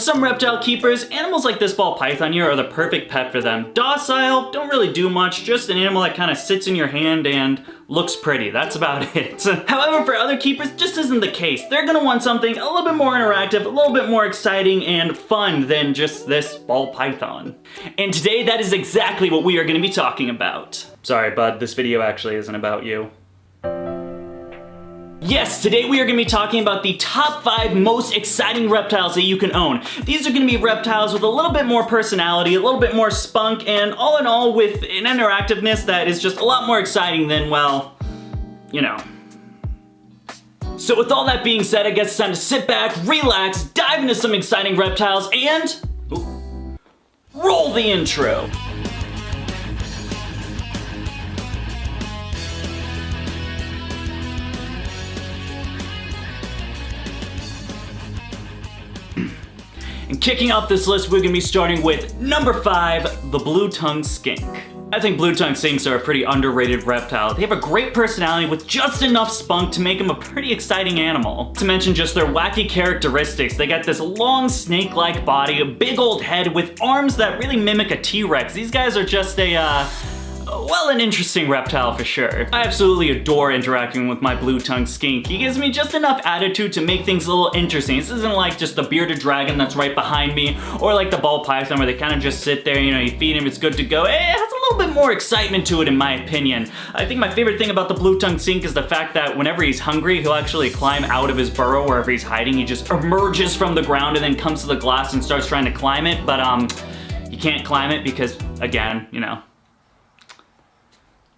some reptile keepers, animals like this ball python here are the perfect pet for them. Docile, don't really do much, just an animal that kind of sits in your hand and looks pretty. That's about it. However, for other keepers, just isn't the case. They're gonna want something a little bit more interactive, a little bit more exciting and fun than just this ball python. And today, that is exactly what we are gonna be talking about. Sorry, bud, this video actually isn't about you. Yes, today we are going to be talking about the top 5 most exciting reptiles that you can own. These are going to be reptiles with a little bit more personality, a little bit more spunk, and all in all with an interactiveness that is just a lot more exciting than, well, you know. So with all that being said, I guess it's time to sit back, relax, dive into some exciting reptiles, and roll the intro. And kicking off this list, we're gonna be starting with number 5, the blue-tongued skink. I think blue-tongued skinks are a pretty underrated reptile. They have a great personality with just enough spunk to make them a pretty exciting animal. Not to mention just their wacky characteristics. They got this long snake-like body, a big old head with arms that really mimic a T-Rex. These guys are just well, an interesting reptile for sure. I absolutely adore interacting with my blue-tongued skink. He gives me just enough attitude to make things a little interesting. This isn't like just the bearded dragon that's right behind me, or like the ball python where they kind of just sit there, you know, you feed him, it's good to go. It has a little bit more excitement to it in my opinion. I think my favorite thing about the blue-tongued skink is the fact that whenever he's hungry, he'll actually climb out of his burrow wherever he's hiding. He just emerges from the ground and then comes to the glass and starts trying to climb it, but you can't climb it because, again, you know,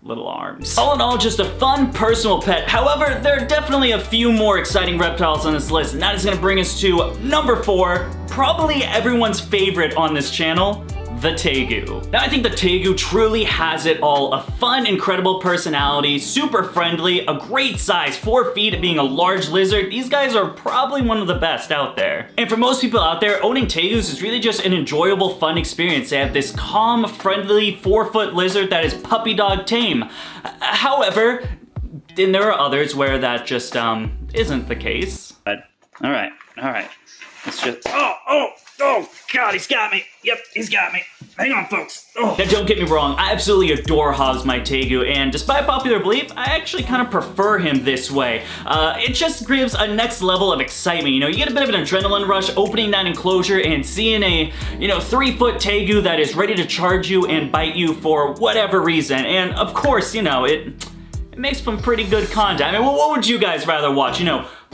little arms. All in all, just a fun personal pet. However, there are definitely a few more exciting reptiles on this list, and that is gonna bring us to number 4, probably everyone's favorite on this channel, the Tegu. Now, I think the Tegu truly has it all. A fun, incredible personality, super friendly, a great size, 4 feet, being a large lizard. These guys are probably one of the best out there. And for most people out there, owning Tegus is really just an enjoyable, fun experience. They have this calm, friendly, 4-foot lizard that is puppy dog tame. However, then there are others where that just isn't the case. But, all right. Let's just, oh, God, he's got me. Yep, he's got me. Hang on, folks. Oh. Now, don't get me wrong, I absolutely adore Hobbs, my Tegu, and despite popular belief, I actually kind of prefer him this way. It just gives a next level of excitement. You know, you get a bit of an adrenaline rush opening that enclosure and seeing a, 3-foot Tegu that is ready to charge you and bite you for whatever reason. And of course, it makes some pretty good content. I mean, what would you guys rather watch?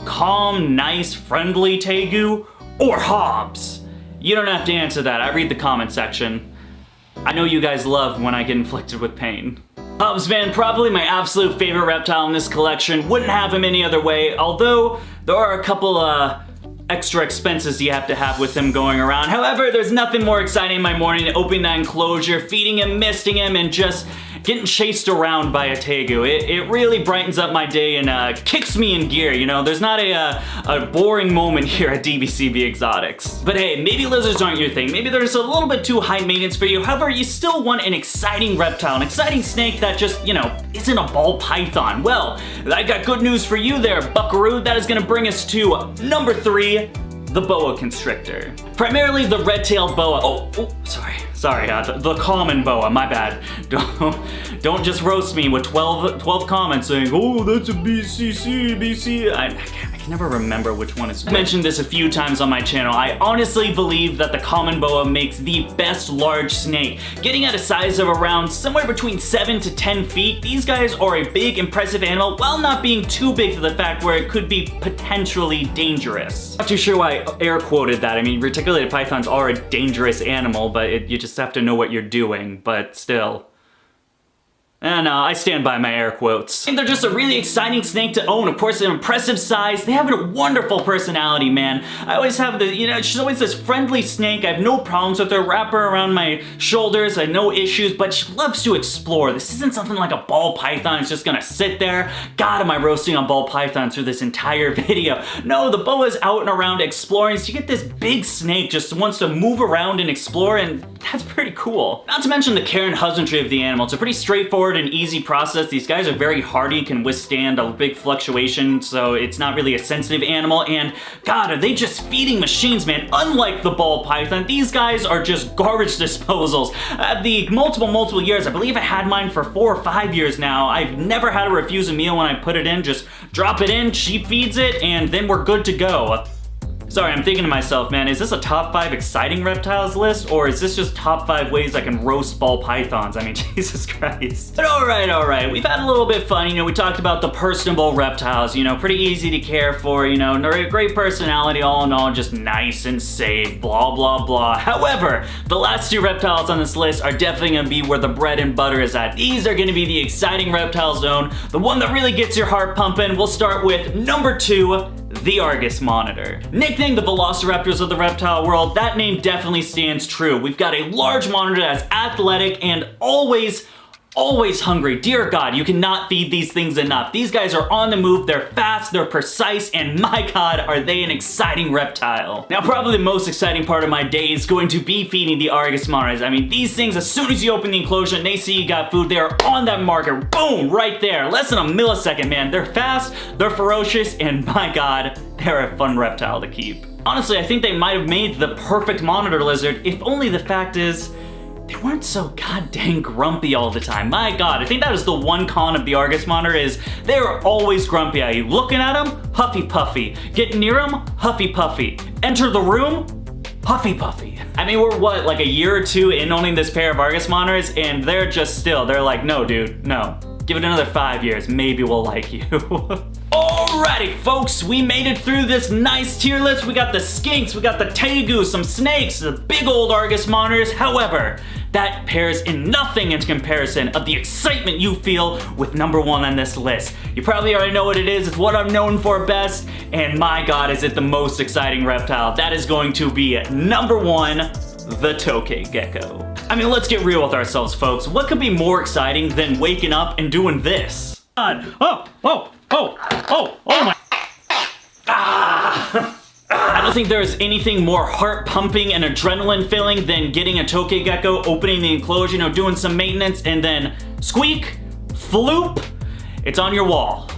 Calm, nice, friendly Tegu or Hobbs? You don't have to answer that. I read the comment section. I know you guys love when I get inflicted with pain. Hobbs, man, probably my absolute favorite reptile in this collection. Wouldn't have him any other way, although there are a couple extra expenses you have to have with him going around. However, there's nothing more exciting in my morning than opening that enclosure, feeding him, misting him, and just getting chased around by a Tegu. It really brightens up my day and kicks me in gear, There's not a boring moment here at DBCB Exotics. But hey, maybe lizards aren't your thing. Maybe there's a little bit too high maintenance for you. However, you still want an exciting reptile, an exciting snake that just, isn't a ball python. Well, I got good news for you there, buckaroo. That is gonna bring us to number 3, the boa constrictor. Primarily the red-tailed boa. Sorry, the common boa, my bad. Don't just roast me with 12 comments saying, oh, that's a BC. I can never remember which one is which. I mentioned this a few times on my channel. I honestly believe that the common boa makes the best large snake. Getting at a size of around somewhere between 7 to 10 feet, these guys are a big, impressive animal while not being too big to the fact where it could be potentially dangerous. Not too sure why I air quoted that. I mean, reticulated pythons are a dangerous animal, but you just have to know what you're doing, but still. And I stand by my air quotes. And they're just a really exciting snake to own. Of course, an impressive size. They have a wonderful personality, man. I always have she's always this friendly snake. I have no problems with her. Wrap her around my shoulders. I have no issues, but she loves to explore. This isn't something like a ball python. It's just gonna sit there. God, am I roasting on ball pythons through this entire video. No, the boa's out and around exploring. So you get this big snake just wants to move around and explore, and that's pretty cool. Not to mention the care and husbandry of the animal. It's a pretty straightforward straightforward and easy process. These guys are very hardy, can withstand a big fluctuation, so it's not really a sensitive animal. And God, are they just feeding machines, man? Unlike the ball python, these guys are just garbage disposals. The multiple years, I believe I had mine for 4 or 5 years now. I've never had to refuse a meal when I put it in. Just drop it in, she feeds it, and then we're good to go. Sorry, I'm thinking to myself, man, is this a top 5 exciting reptiles list, or is this just top 5 ways I can roast ball pythons? I mean, Jesus Christ. But all right, we've had a little bit of fun. You know, we talked about the personable reptiles, you know, pretty easy to care for, you know, great personality, all in all, just nice and safe, blah, blah, blah. However, the last 2 reptiles on this list are definitely gonna be where the bread and butter is at. These are gonna be the exciting reptile zone, the one that really gets your heart pumping. We'll start with number 2, the Argus monitor. Nicknamed the velociraptors of the reptile world, that name definitely stands true. We've got a large monitor that's athletic and always hungry. Dear God, you cannot feed these things enough. These guys are on the move, they're fast, they're precise, and my God, are they an exciting reptile. Now, probably the most exciting part of my day is going to be feeding the Argus monitors. I mean, these things, as soon as you open the enclosure and they see you got food, they're on that marker, boom, right there. Less than a millisecond, man. They're fast, they're ferocious, and my God, they're a fun reptile to keep. Honestly, I think they might have made the perfect monitor lizard, if only the fact is, they weren't so goddamn grumpy all the time. My God, I think that is the one con of the Argus monitor is they're always grumpy at you. Looking at them, huffy puffy. Get near them, huffy puffy. Enter the room, huffy puffy. I mean, we're what, like a year or 2 in owning this pair of Argus monitors, and they're just still, they're like, no dude, no. Give it another 5 years, maybe we'll like you. Alrighty, folks, we made it through this nice tier list. We got the skinks, we got the Tegu, some snakes, the big old Argus monitors. However, that pairs in nothing in comparison of the excitement you feel with number 1 on this list. You probably already know what it is. It's what I'm known for best, and my God, is it the most exciting reptile. That is going to be number 1, the Tokay gecko. I mean, let's get real with ourselves, folks. What could be more exciting than waking up and doing this? Oh my. I don't think there's anything more heart pumping and adrenaline filling than getting a Tokay gecko, opening the enclosure, you know, doing some maintenance, and then squeak, floop, it's on your wall.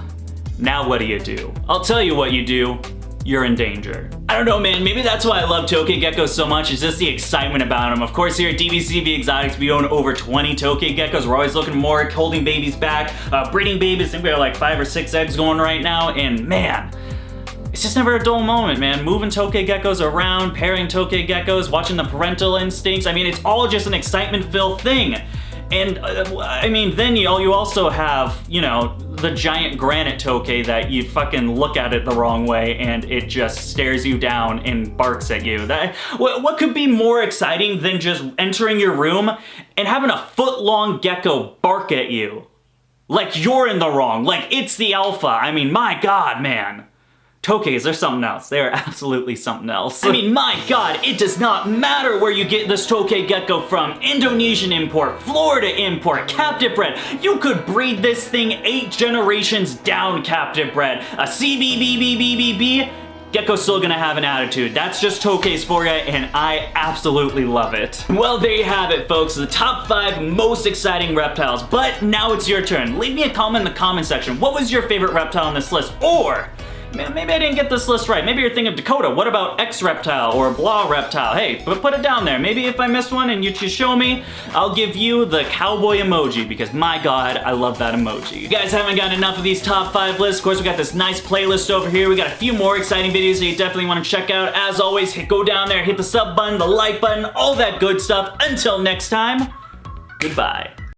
Now what do? I'll tell you what you do. You're in danger. I don't know, man, maybe that's why I love Tokay geckos so much, is just the excitement about them. Of course, here at DVCV Exotics, we own over 20 Tokay geckos. We're always looking more, holding babies back, breeding babies. I think we have like 5 or 6 eggs going right now, and man, it's just never a dull moment, man. Moving Tokay geckos around, pairing Tokay geckos, watching the parental instincts. I mean, it's all just an excitement-filled thing. And I mean, then you also have, you know, the giant granite Tokay that you fucking look at it the wrong way and it just stares you down and barks at you. What could be more exciting than just entering your room and having a foot-long gecko bark at you? Like you're in the wrong, like it's the alpha. I mean, my God, man. Tokays, they're something else. They are absolutely something else. I mean, my God, it does not matter where you get this Tokay gecko from. Indonesian import, Florida import, captive bred. You could breed this thing 8 generations down captive bred. A CBBBBBB, gecko's still gonna have an attitude. That's just Tokays for you, and I absolutely love it. Well, there you have it, folks. The top 5 most exciting reptiles. But now it's your turn. Leave me a comment in the comment section. What was your favorite reptile on this list? Or maybe I didn't get this list right. Maybe you're thinking of Dakota. What about X reptile or blah reptile? Hey, put it down there. Maybe if I missed one and you just show me, I'll give you the cowboy emoji because my God, I love that emoji. You guys haven't gotten enough of these top 5 lists. Of course, we got this nice playlist over here. We got a few more exciting videos that you definitely want to check out. As always, go down there, hit the sub button, the like button, all that good stuff. Until next time, goodbye.